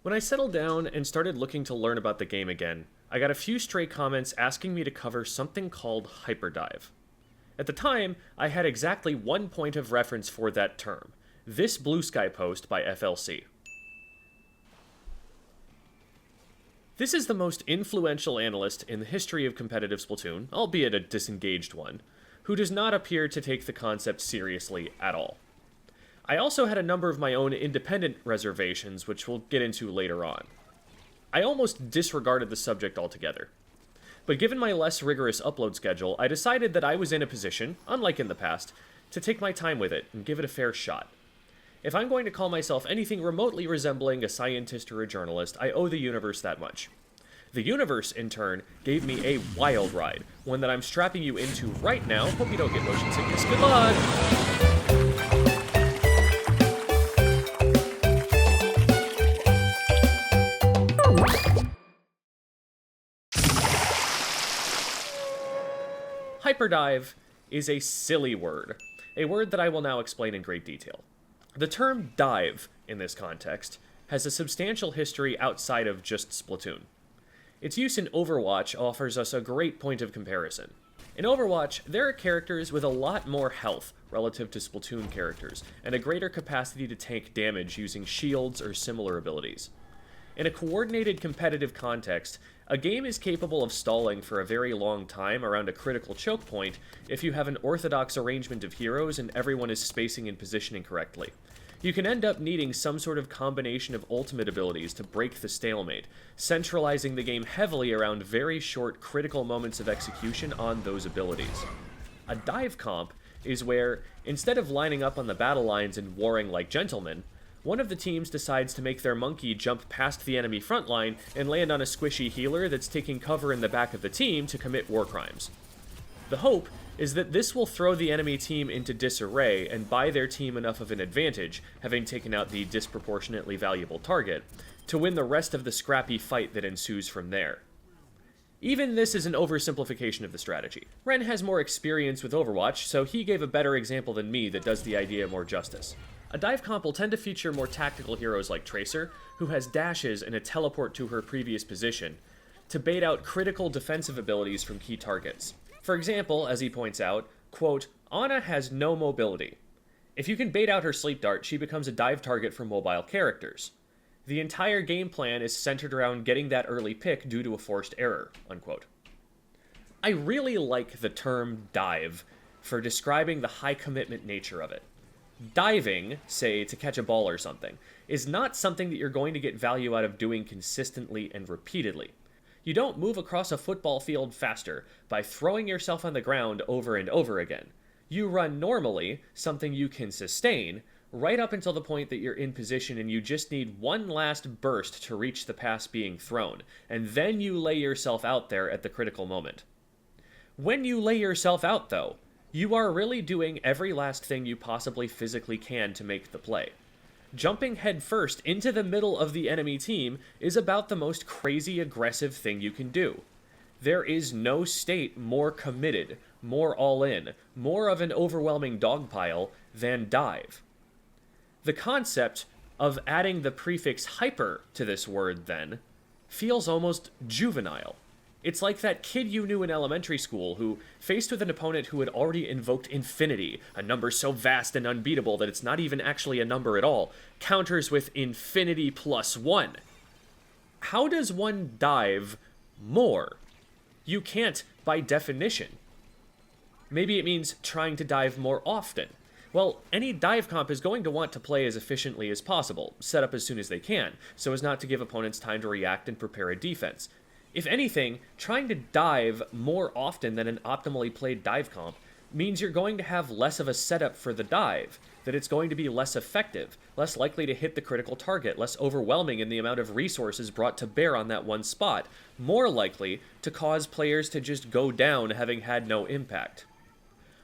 When I settled down and started looking to learn about the game again, I got a few stray comments asking me to cover something called Hyperdive. At the time, I had exactly one point of reference for that term, this Blue Sky post by FLC. This is the most influential analyst in the history of competitive Splatoon, albeit a disengaged one, who does not appear to take the concept seriously at all. I also had a number of my own independent reservations, which we'll get into later on. I almost disregarded the subject altogether. But given my less rigorous upload schedule, I decided that I was in a position, unlike in the past, to take my time with it and give it a fair shot. If I'm going to call myself anything remotely resembling a scientist or a journalist, I owe the universe that much. The universe, in turn, gave me a wild ride, one that I'm strapping you into right now. Hope you don't get motion sickness. Good luck! Hyperdive is a silly word, a word that I will now explain in great detail. The term dive, in this context, has a substantial history outside of just Splatoon. Its use in Overwatch offers us a great point of comparison. In Overwatch, there are characters with a lot more health relative to Splatoon characters, and a greater capacity to tank damage using shields or similar abilities. In a coordinated competitive context, a game is capable of stalling for a very long time around a critical choke point if you have an orthodox arrangement of heroes and everyone is spacing and positioning correctly. You can end up needing some sort of combination of ultimate abilities to break the stalemate, centralizing the game heavily around very short critical moments of execution on those abilities. A dive comp is where, instead of lining up on the battle lines and warring like gentlemen, one of the teams decides to make their monkey jump past the enemy front line and land on a squishy healer that's taking cover in the back of the team to commit war crimes. The hope is that this will throw the enemy team into disarray and buy their team enough of an advantage, having taken out the disproportionately valuable target, to win the rest of the scrappy fight that ensues from there. Even this is an oversimplification of the strategy. Ren has more experience with Overwatch, so he gave a better example than me that does the idea more justice. A dive comp will tend to feature more tactical heroes like Tracer, who has dashes and a teleport to her previous position, to bait out critical defensive abilities from key targets. For example, as he points out, quote, Ana has no mobility. If you can bait out her sleep dart, she becomes a dive target for mobile characters. The entire game plan is centered around getting that early pick due to a forced error, unquote. I really like the term dive for describing the high commitment nature of it. Diving, say, to catch a ball or something, is not something that you're going to get value out of doing consistently and repeatedly. You don't move across a football field faster by throwing yourself on the ground over and over again. You run normally, something you can sustain, right up until the point that you're in position and you just need one last burst to reach the pass being thrown, and then you lay yourself out there at the critical moment. When you lay yourself out, though, you are really doing every last thing you possibly physically can to make the play. Jumping headfirst into the middle of the enemy team is about the most crazy aggressive thing you can do. There is no state more committed, more all-in, more of an overwhelming dogpile than dive. The concept of adding the prefix hyper to this word, then, feels almost juvenile. It's like that kid you knew in elementary school who, faced with an opponent who had already invoked infinity, a number so vast and unbeatable that it's not even actually a number at all, counters with infinity plus 1. How does one dive more? You can't, by definition. Maybe it means trying to dive more often. Well, any dive comp is going to want to play as efficiently as possible, set up as soon as they can, so as not to give opponents time to react and prepare a defense. If anything, trying to dive more often than an optimally played dive comp means you're going to have less of a setup for the dive, that it's going to be less effective, less likely to hit the critical target, less overwhelming in the amount of resources brought to bear on that one spot, more likely to cause players to just go down having had no impact.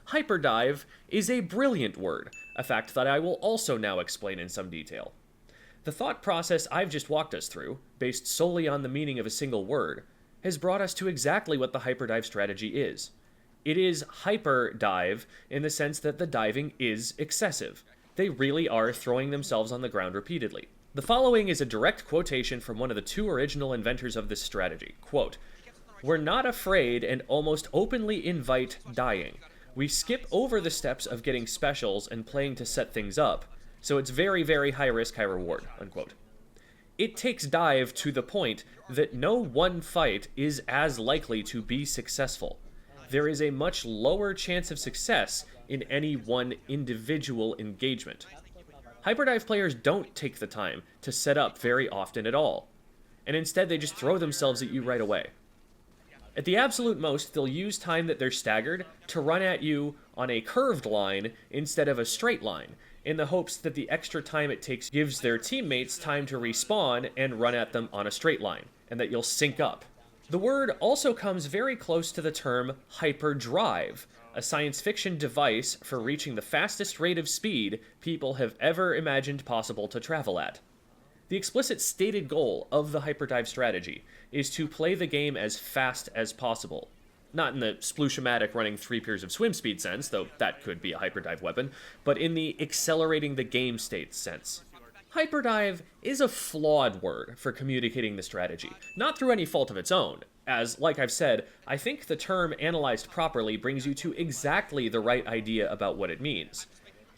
Hyperdive is a brilliant word, a fact that I will also now explain in some detail. The thought process I've just walked us through, based solely on the meaning of a single word, has brought us to exactly what the hyperdive strategy is. It is hyperdive in the sense that the diving is excessive. They really are throwing themselves on the ground repeatedly. The following is a direct quotation from one of the two original inventors of this strategy. Quote, "We're not afraid and almost openly invite dying. We skip over the steps of getting specials and playing to set things up, so it's very, very high risk, high reward." Unquote. It takes dive to the point that no one fight is as likely to be successful. There is a much lower chance of success in any one individual engagement. Hyperdive players don't take the time to set up very often at all, and instead they just throw themselves at you right away. At the absolute most, they'll use time that they're staggered to run at you on a curved line instead of a straight line, in the hopes that the extra time it takes gives their teammates time to respawn and run at them on a straight line, and that you'll sync up. The word also comes very close to the term hyperdrive, a science fiction device for reaching the fastest rate of speed people have ever imagined possible to travel at. The explicit stated goal of the hyperdive strategy is to play the game as fast as possible. Not in the sploosh-o-matic running 3 pairs of swim speed sense, though that could be a hyperdive weapon, but in the accelerating the game state sense. Hyperdive is a flawed word for communicating the strategy, not through any fault of its own, as, like I've said, I think the term analyzed properly brings you to exactly the right idea about what it means.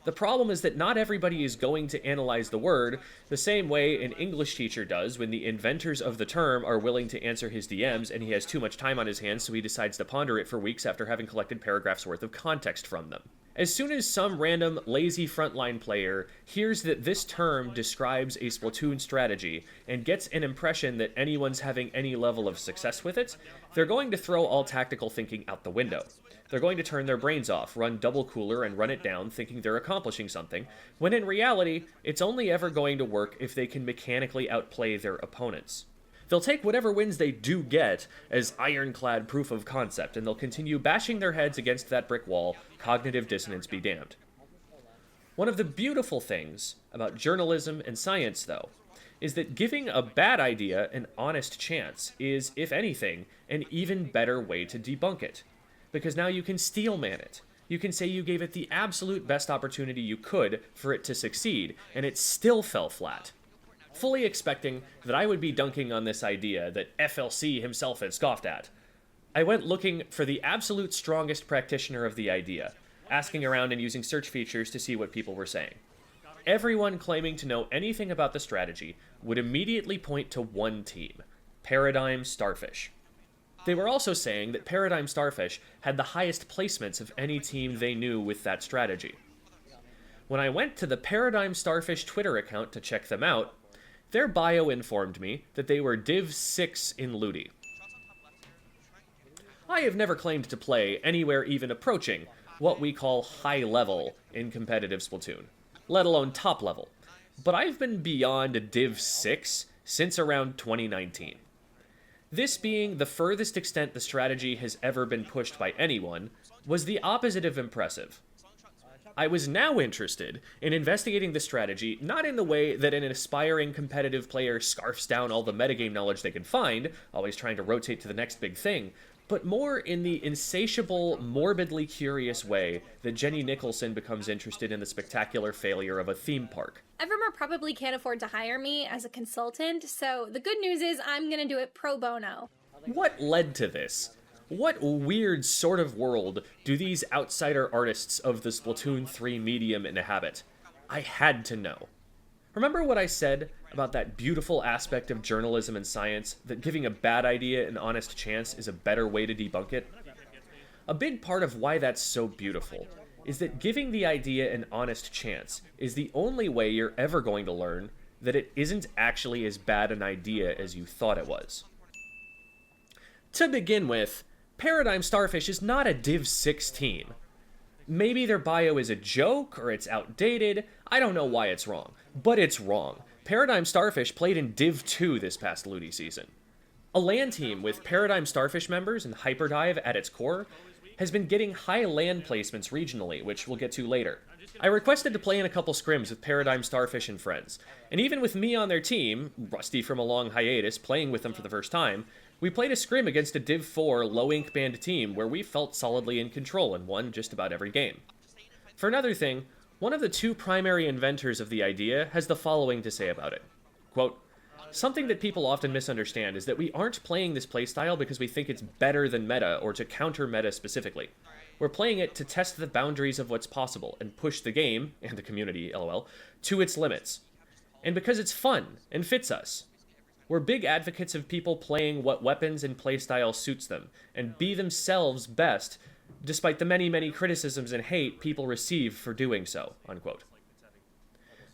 The problem is that not everybody is going to analyze the word the same way an English teacher does when the inventors of the term are willing to answer his DMs and he has too much time on his hands, so he decides to ponder it for weeks after having collected paragraphs worth of context from them. As soon as some random lazy frontline player hears that this term describes a Splatoon strategy and gets an impression that anyone's having any level of success with it, they're going to throw all tactical thinking out the window. They're going to turn their brains off, run double cooler, and run it down thinking they're accomplishing something, when in reality, it's only ever going to work if they can mechanically outplay their opponents. They'll take whatever wins they do get as ironclad proof of concept, and they'll continue bashing their heads against that brick wall, cognitive dissonance be damned. One of the beautiful things about journalism and science, though, is that giving a bad idea an honest chance is, if anything, an even better way to debunk it. Because now you can steelman it. You can say you gave it the absolute best opportunity you could for it to succeed, and it still fell flat. Fully expecting that I would be dunking on this idea that FLC himself had scoffed at, I went looking for the absolute strongest practitioner of the idea, asking around and using search features to see what people were saying. Everyone claiming to know anything about the strategy would immediately point to one team, Paradigm Starfish. They were also saying that Paradigm Starfish had the highest placements of any team they knew with that strategy. When I went to the Paradigm Starfish Twitter account to check them out, their bio informed me that they were Div 6 in Ludi. I have never claimed to play anywhere even approaching what we call high level in competitive Splatoon, let alone top level, but I've been beyond Div 6 since around 2019. This being the furthest extent the strategy has ever been pushed by anyone, was the opposite of impressive. I was now interested in investigating the strategy not in the way that an aspiring competitive player scarfs down all the metagame knowledge they can find, always trying to rotate to the next big thing, but more in the insatiable, morbidly curious way that Jenny Nicholson becomes interested in the spectacular failure of a theme park. Evermore probably can't afford to hire me as a consultant, so the good news is I'm gonna do it pro bono. What led to this? What weird sort of world do these outsider artists of the Splatoon 3 medium inhabit? I had to know. Remember what I said about that beautiful aspect of journalism and science, that giving a bad idea an honest chance is a better way to debunk it? A big part of why that's so beautiful is that giving the idea an honest chance is the only way you're ever going to learn that it isn't actually as bad an idea as you thought it was. To begin with, Paradigm Starfish is not a Div 6 team. Maybe their bio is a joke, or it's outdated, I don't know why it's wrong, but it's wrong. Paradigm Starfish played in Div 2 this past Ludi season. A LAN team with Paradigm Starfish members and Hyperdive at its core has been getting high LAN placements regionally, which we'll get to later. I requested to play in a couple scrims with Paradigm Starfish and friends, and even with me on their team, rusty from a long hiatus, playing with them for the first time, we played a scrim against a Div 4 low-ink band team where we felt solidly in control and won just about every game. For another thing, one of the two primary inventors of the idea has the following to say about it. Quote, "Something that people often misunderstand is that we aren't playing this playstyle because we think it's better than meta or to counter meta specifically. We're playing it to test the boundaries of what's possible and push the game, and the community, lol, to its limits. And because it's fun and fits us. We're big advocates of people playing what weapons and playstyle suits them, and be themselves best, despite the many, many criticisms and hate people receive for doing so," unquote.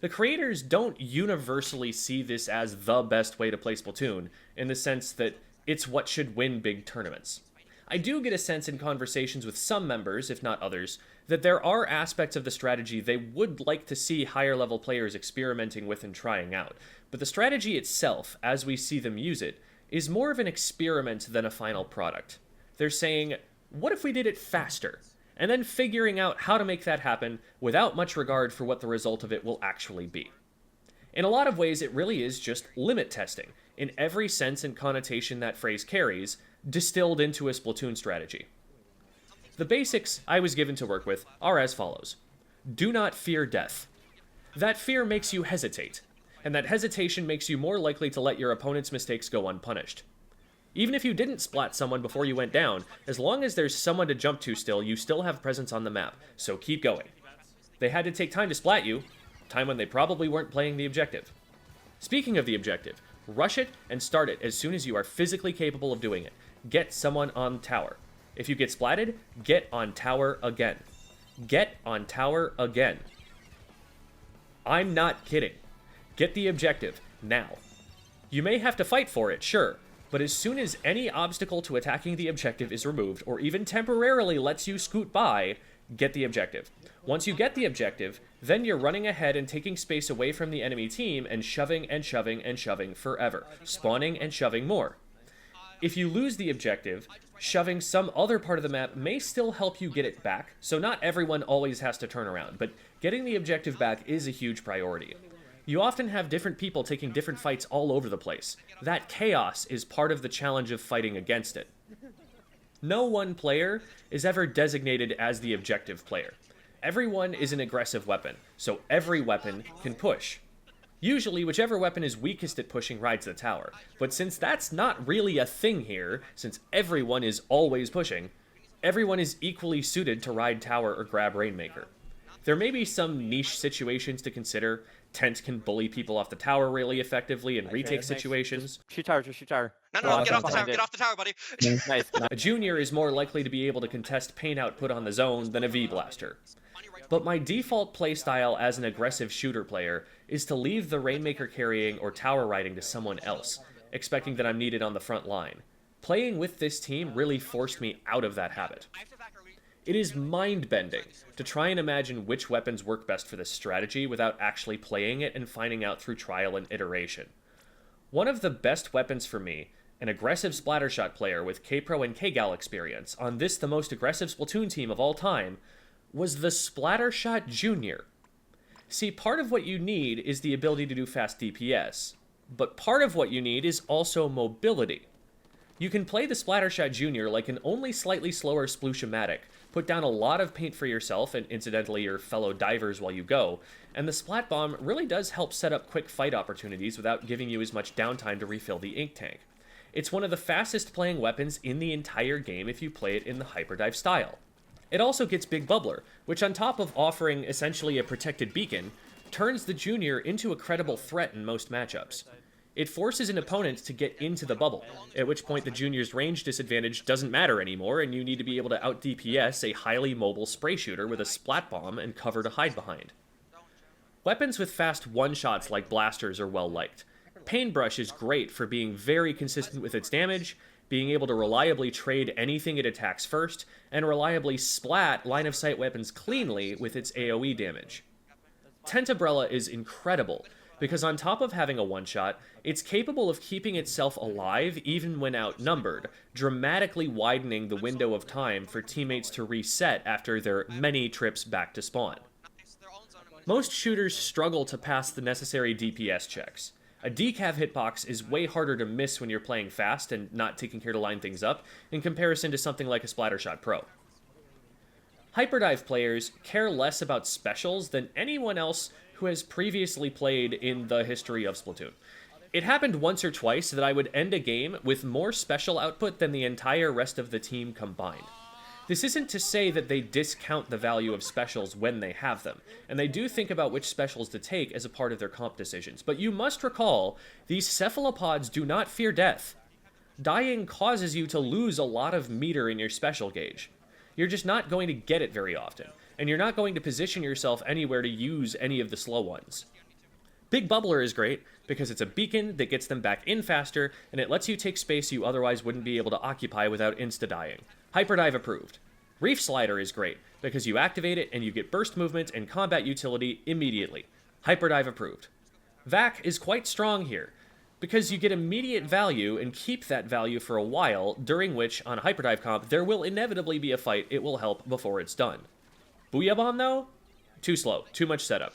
The creators don't universally see this as the best way to play Splatoon, in the sense that it's what should win big tournaments. I do get a sense in conversations with some members, if not others, that there are aspects of the strategy they would like to see higher level players experimenting with and trying out, but the strategy itself, as we see them use it, is more of an experiment than a final product. They're saying, what if we did it faster? And then figuring out how to make that happen without much regard for what the result of it will actually be. In a lot of ways, it really is just limit testing, in every sense and connotation that phrase carries, distilled into a Splatoon strategy. The basics I was given to work with are as follows. Do not fear death. That fear makes you hesitate, and that hesitation makes you more likely to let your opponent's mistakes go unpunished. Even if you didn't splat someone before you went down, as long as there's someone to jump to still, you still have presence on the map, so keep going. They had to take time to splat you, time when they probably weren't playing the objective. Speaking of the objective, rush it and start it as soon as you are physically capable of doing it. Get someone on tower. If you get splatted, get on tower again. Get on tower again. I'm not kidding. Get the objective, now. You may have to fight for it, sure, but as soon as any obstacle to attacking the objective is removed, or even temporarily lets you scoot by, get the objective. Once you get the objective, then you're running ahead and taking space away from the enemy team and shoving and shoving and shoving forever, spawning and shoving more. If you lose the objective, shoving some other part of the map may still help you get it back, so not everyone always has to turn around, but getting the objective back is a huge priority. You often have different people taking different fights all over the place. That chaos is part of the challenge of fighting against it. No one player is ever designated as the objective player. Everyone is an aggressive weapon, so every weapon can push. Usually, whichever weapon is weakest at pushing rides the tower, but since that's not really a thing here, since everyone is always pushing, everyone is equally suited to ride tower or grab Rainmaker. There may be some niche situations to consider. Tent can bully people off the tower really effectively in retake situations. Shoot tower, just shoot tower. No, get off the tower, buddy. Nice. A junior is more likely to be able to contest paint output on the zone than a V-Blaster. But my default playstyle as an aggressive shooter player is to leave the Rainmaker carrying or tower riding to someone else, expecting that I'm needed on the front line. Playing with this team really forced me out of that habit. It is mind-bending to try and imagine which weapons work best for this strategy without actually playing it and finding out through trial and iteration. One of the best weapons for me, an aggressive splattershot player with K-Pro and K-Gal experience on this the most aggressive Splatoon team of all time, was the Splattershot Junior. See, part of what you need is the ability to do fast DPS, but part of what you need is also mobility. You can play the Splattershot Junior like an only slightly slower Splooshomatic, put down a lot of paint for yourself and incidentally your fellow divers while you go, and the Splat Bomb really does help set up quick fight opportunities without giving you as much downtime to refill the ink tank. It's one of the fastest playing weapons in the entire game if you play it in the Hyperdive style. It also gets Big Bubbler, which on top of offering essentially a protected beacon, turns the Junior into a credible threat in most matchups. It forces an opponent to get into the bubble, at which point the Junior's range disadvantage doesn't matter anymore and you need to be able to out-DPS a highly mobile spray shooter with a splat bomb and cover to hide behind. Weapons with fast one-shots like blasters are well liked. Paintbrush is great for being very consistent with its damage, being able to reliably trade anything it attacks first, and reliably splat line-of-sight weapons cleanly with its AoE damage. Tentombrella is incredible, because on top of having a one-shot, it's capable of keeping itself alive even when outnumbered, dramatically widening the window of time for teammates to reset after their many trips back to spawn. Most shooters struggle to pass the necessary DPS checks. A decav hitbox is way harder to miss when you're playing fast and not taking care to line things up, in comparison to something like a Splattershot Pro. Hyperdive players care less about specials than anyone else who has previously played in the history of Splatoon. It happened once or twice that I would end a game with more special output than the entire rest of the team combined. This isn't to say that they discount the value of specials when they have them, and they do think about which specials to take as a part of their comp decisions, but you must recall, these cephalopods do not fear death. Dying causes you to lose a lot of meter in your special gauge. You're just not going to get it very often, and you're not going to position yourself anywhere to use any of the slow ones. Big Bubbler is great, because it's a beacon that gets them back in faster, and it lets you take space you otherwise wouldn't be able to occupy without insta-dying. Hyperdive approved. Reef Slider is great, because you activate it and you get burst movement and combat utility immediately. Hyperdive approved. Vac is quite strong here, because you get immediate value and keep that value for a while, during which, on Hyperdive comp, there will inevitably be a fight it will help before it's done. Booyah Bomb, though? Too slow, too much setup.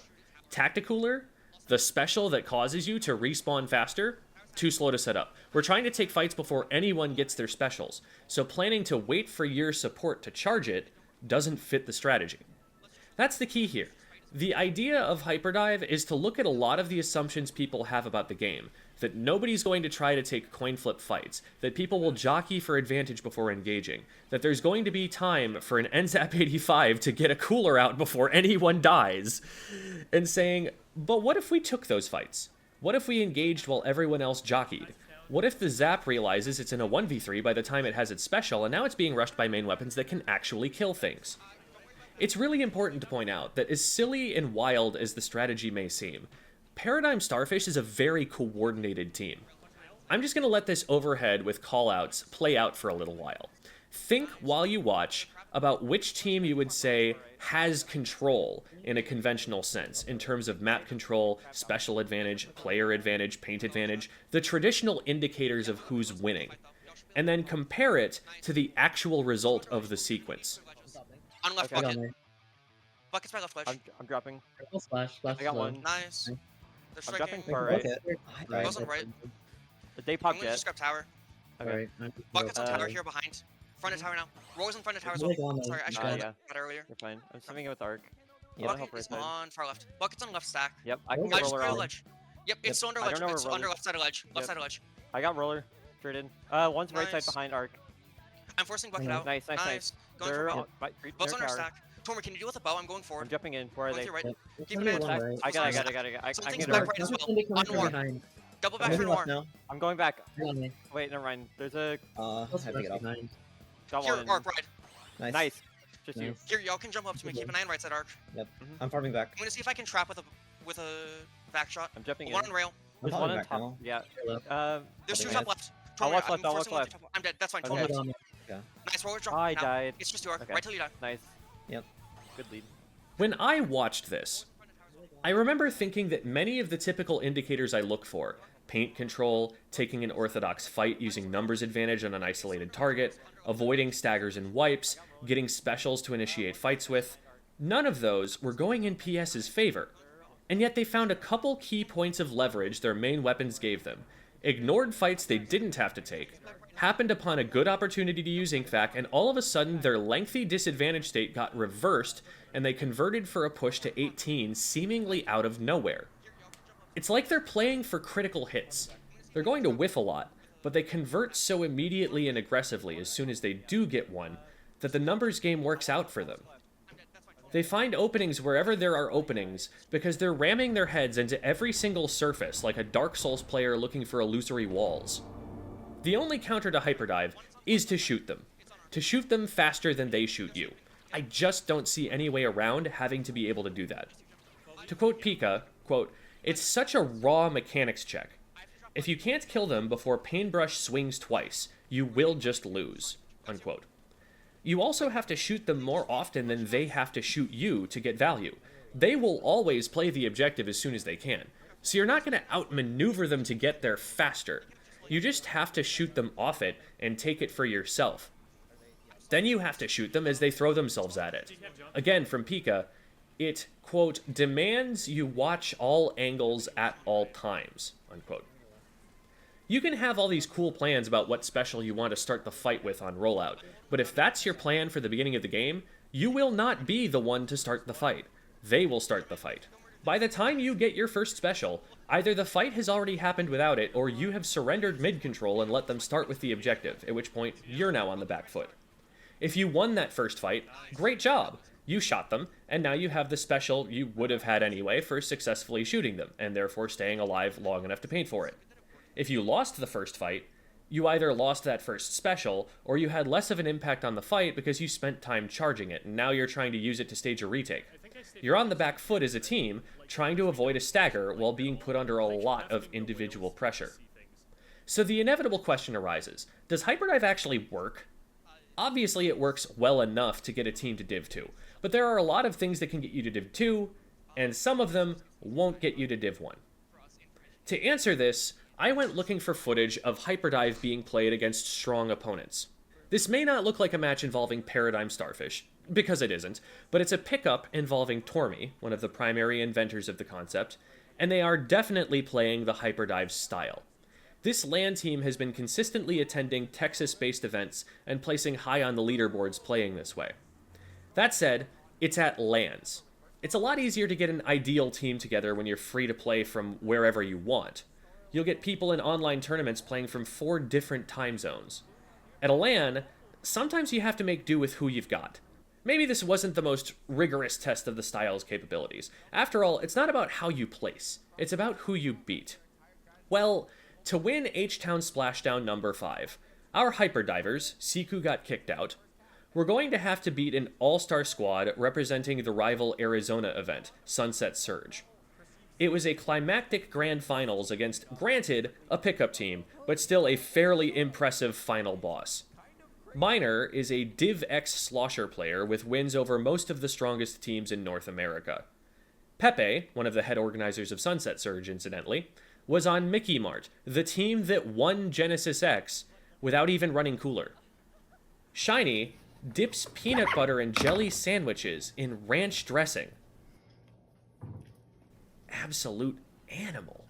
Tacticooler? The special that causes you to respawn faster? Too slow to set up. We're trying to take fights before anyone gets their specials, so planning to wait for your support to charge it doesn't fit the strategy. That's the key here. The idea of Hyperdive is to look at a lot of the assumptions people have about the game, that nobody's going to try to take coin flip fights, that people will jockey for advantage before engaging, that there's going to be time for an NZAP 85 to get a cooler out before anyone dies, and saying, but what if we took those fights? What if we engaged while everyone else jockeyed? What if the Zap realizes it's in a 1v3 by the time it has its special, and now it's being rushed by main weapons that can actually kill things? It's really important to point out that as silly and wild as the strategy may seem, Paradigm Starfish is a very coordinated team. I'm just going to let this overhead with callouts play out for a little while. Think while you watch about which team you would say has control in a conventional sense, in terms of map control, special advantage, player advantage, paint advantage, the traditional indicators of who's winning, and then compare it to the actual result of the sequence. On left Okay. bucket. Bucket's my left ledge. I'm dropping. Splash, I got one. Nice. They're I'm striking. dropping far right. Right. Goes on right. They I'm pop gonna jet. just grab tower. Okay. Bucket's on tower Uh, here behind. Front of tower now. Roy's in front of tower as well. Sorry, I should have yeah. that earlier. You're fine. I'm swimming in with arc. Bucket is on far left. Bucket's on left stack. Yep, I can I get just roller clear on. ledge. Yep, it's still under I ledge. don't know where It's roller- under left side of ledge. Left Yep. side of ledge. I got roller. Straight in. One's right side Nice. behind arc. I'm forcing bucket out. Nice. Going They're for bow. they're Bow's under tower. stack. Tormi, can you deal with a bow? I'm going I'm forward. jumping in. Where are Going they? to your right. Keep Keep an eye on Stack. Tormi. I got it. I Something's can back arc. right as well. On war. Double back for Moving war. left now. I'm going back. On me. Wait, never mind. There's a Have to get off. got Here, one. arc ride. Nice. Nice. Just you. Nice. Here, y'all can jump up to me. Keep an eye on right side arc. I'm farming back. I'm gonna see if I can trap with a back shot. I'm jumping in. One on rail. I'm There's one falling on back top. now. Yeah. There's two Okay. top left. I'll Tormi, watch I'm left, I'll forcing watch one to top left. I'm dead. That's fine. Okay. Tormi left. Yeah. Nice roller drop. I now. died. It's just your arc. Okay. Right till you die. Nice. Yep. Good lead. When I watched this, I remember thinking that many of the typical indicators I look for, paint control, taking an orthodox fight using numbers advantage on an isolated target, avoiding staggers and wipes, getting specials to initiate fights with, none of those were going in PS's favor. And yet they found a couple key points of leverage their main weapons gave them, ignored fights they didn't have to take, happened upon a good opportunity to use InkVac, and all of a sudden their lengthy disadvantage state got reversed, and they converted for a push to 18 seemingly out of nowhere. It's like they're playing for critical hits. They're going to whiff a lot, but they convert so immediately and aggressively as soon as they do get one, that the numbers game works out for them. They find openings wherever there are openings, because they're ramming their heads into every single surface like a Dark Souls player looking for illusory walls. The only counter to Hyperdive is to shoot them. To shoot them faster than they shoot you. I just don't see any way around having to be able to do that. To quote Pika, quote, "It's such a raw mechanics check. If you can't kill them before Paintbrush swings twice, you will just lose," unquote. You also have to shoot them more often than they have to shoot you to get value. They will always play the objective as soon as they can, so you're not going to outmaneuver them to get there faster. You just have to shoot them off it and take it for yourself. Then you have to shoot them as they throw themselves at it. Again, from Pika, it, quote, "demands you watch all angles at all times," unquote. You can have all these cool plans about what special you want to start the fight with on rollout, but if that's your plan for the beginning of the game, you will not be the one to start the fight. They will start the fight. By the time you get your first special, either the fight has already happened without it, or you have surrendered mid-control and let them start with the objective, at which point you're now on the back foot. If you won that first fight, great job! You shot them, and now you have the special you would have had anyway for successfully shooting them, and therefore staying alive long enough to paint for it. If you lost the first fight, you either lost that first special, or you had less of an impact on the fight because you spent time charging it, and now you're trying to use it to stage a retake. You're on the back foot as a team, trying to avoid a stagger while being put under a lot of individual pressure. So the inevitable question arises, does Hyperdrive actually work? Obviously it works well enough to get a team to Div 2, but there are a lot of things that can get you to Div 2, and some of them won't get you to Div 1. To answer this, I went looking for footage of Hyperdive being played against strong opponents. This may not look like a match involving Paradigm Starfish, because it isn't, but it's a pickup involving Tormi, one of the primary inventors of the concept, and they are definitely playing the Hyperdive style. This LAN team has been consistently attending Texas-based events and placing high on the leaderboards playing this way. That said, it's at LANs. It's a lot easier to get an ideal team together when you're free to play from wherever you want. You'll get people in online tournaments playing from 4 different time zones. At a LAN, sometimes you have to make do with who you've got. Maybe this wasn't the most rigorous test of the style's capabilities. After all, it's not about how you place, it's about who you beat. Well, to win H-Town Splashdown number 5, our Hyperdivers, Siku got kicked out, were going to have to beat an all-star squad representing the rival Arizona event, Sunset Surge. It was a climactic grand finals against, granted, a pickup team, but still a fairly impressive final boss. Miner is a Div X slosher player with wins over most of the strongest teams in North America. Pepe, one of the head organizers of Sunset Surge incidentally, was on Mickey Mart, the team that won Genesis X without even running cooler. Shiny dips peanut butter and jelly sandwiches in ranch dressing. Absolute animal.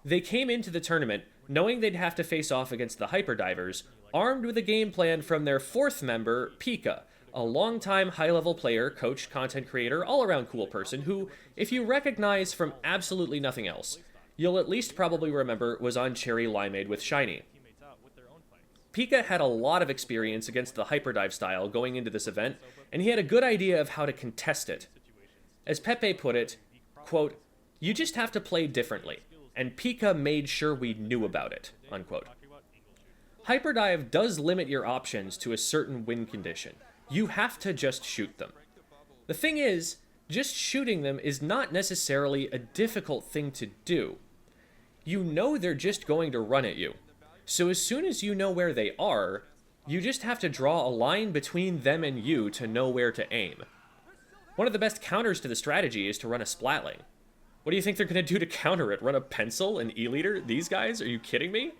They came into the tournament knowing they'd have to face off against the Hyperdivers, armed with a game plan from their 4th member, Pika, a longtime high-level player, coach, content creator, all-around cool person who, if you recognize from absolutely nothing else, you'll at least probably remember was on Cherry Limeade with Shiny. Pika had a lot of experience against the Hyperdive style going into this event, and he had a good idea of how to contest it. As Pepe put it, quote, "You just have to play differently, and Pika made sure we knew about it," unquote. Hyperdive does limit your options to a certain win condition. You have to just shoot them. The thing is, just shooting them is not necessarily a difficult thing to do. You know they're just going to run at you. So as soon as you know where they are, you just have to draw a line between them and you to know where to aim. One of the best counters to the strategy is to run a splatling. What do you think they're going to do to counter it? Run a pencil, an E-liter? These guys? Are you kidding me?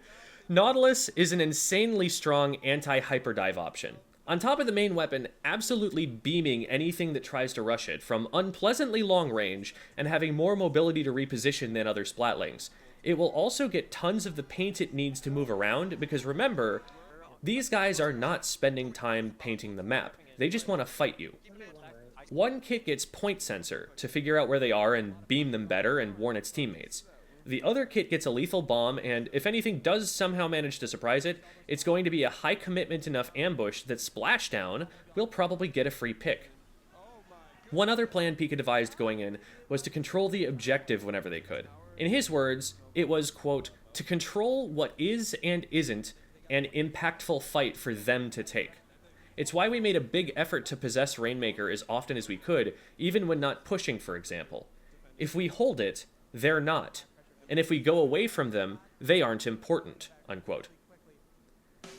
Nautilus is an insanely strong anti-hyperdive option. On top of the main weapon, absolutely beaming anything that tries to rush it, from unpleasantly long range and having more mobility to reposition than other splatlings. It will also get tons of the paint it needs to move around, because remember, these guys are not spending time painting the map. They just want to fight you. One kit gets point sensor to figure out where they are and beam them better and warn its teammates. The other kit gets a lethal bomb, and if anything does somehow manage to surprise it, it's going to be a high commitment enough ambush that Splashdown will probably get a free pick. One other plan Pika devised going in was to control the objective whenever they could. In his words, it was, quote, "to control what is and isn't an impactful fight for them to take." It's why we made a big effort to possess Rainmaker as often as we could, even when not pushing, for example. If we hold it, they're not. And if we go away from them, they aren't important, unquote.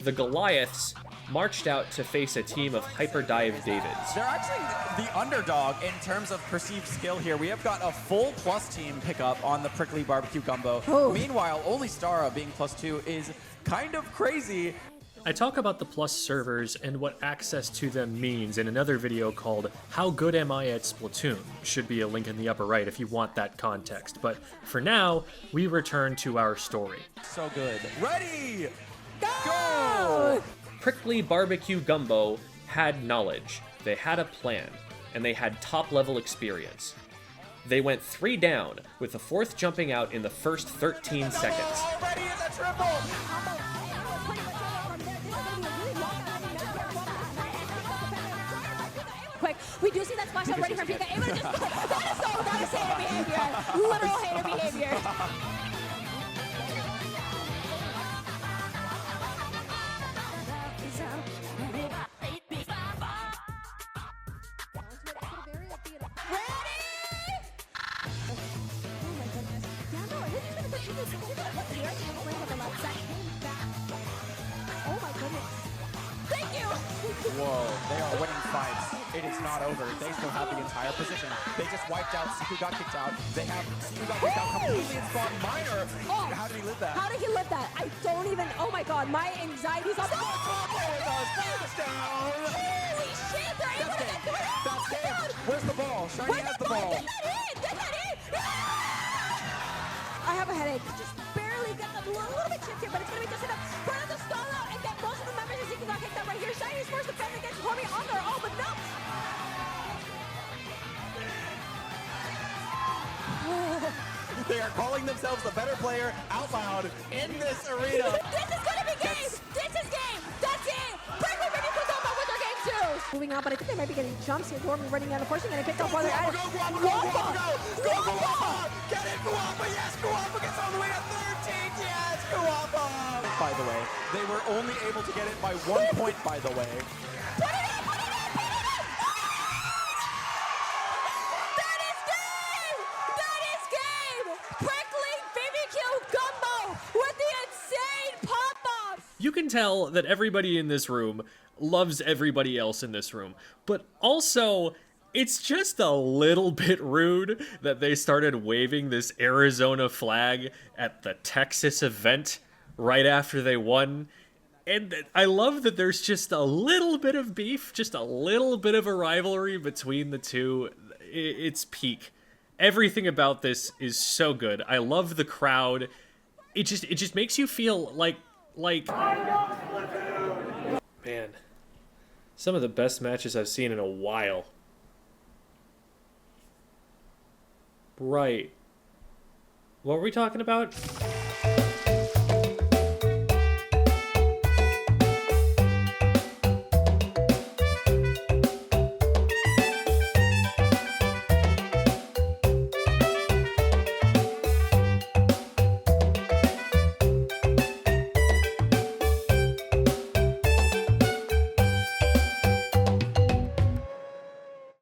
The Goliaths marched out to face a team of Hyperdive Davids. They're actually the underdog in terms of perceived skill here. We have got a full plus team pickup on the Prickly Barbecue Gumbo. Oh. Meanwhile, only Stara being +2 is kind of crazy. I talk about the Plus servers and what access to them means in another video called How Good Am I at Splatoon? Should be a link in the upper right if you want that context. But for now, we return to our story. So good. Ready, go! Prickly Barbecue Gumbo had knowledge, they had a plan, and they had top-level experience. They went 3 down, with the 4th jumping out in the first 13 seconds. Already in the triple! Quick, we do see that splash out ready from Pika. Able to just that is hater behavior. Literal hater behavior. Oh my goodness. Thank you! Whoa, they are winning fights. It is not over. They still have the entire position. They just wiped out. Siku got kicked out. They have Siku got kicked out completely in spawn. Minor. Oh, how did he live that? How did he live that? I don't even. Oh my god, my anxiety's up. Holy shit, they're able to get through it! That's game. Where's the ball? Shiny has the ball. Get that in! Get that in! I have a headache. Just barely get a little bit chipped here, but it's going to be just enough for them to stall out and get most of the members of Zeke got kicked out right here. Shiny's forced to defend against Tormi on their own, but no! They are calling themselves the better player out loud in this arena. This is going to be game! This is game! That's it! Berkeley maybe puts up with their game too! Moving on, but I think they might be getting jumps here. Tormi running out, unfortunately, getting picked up while they're at it. Go, Guapa! Get it, Guapa! Yes, Guapa gets all the way to 13! Yes, Guapa! By the way, they were only able to get it by 1 point, by the way. Put it in! Put it in! Put it in! That is game! That is game! Prickly BBQ Gumbo with the insane pop-off! You can tell that everybody in this room loves everybody else in this room, but also it's just a little bit rude that they started waving this Arizona flag at the Texas event right after they won. And I love that there's just a little bit of beef, just a little bit of a rivalry between the two. It's peak. Everything about this is so good. I love the crowd. It just makes you feel like man, some of the best matches I've seen in a while. Right. What were we talking about?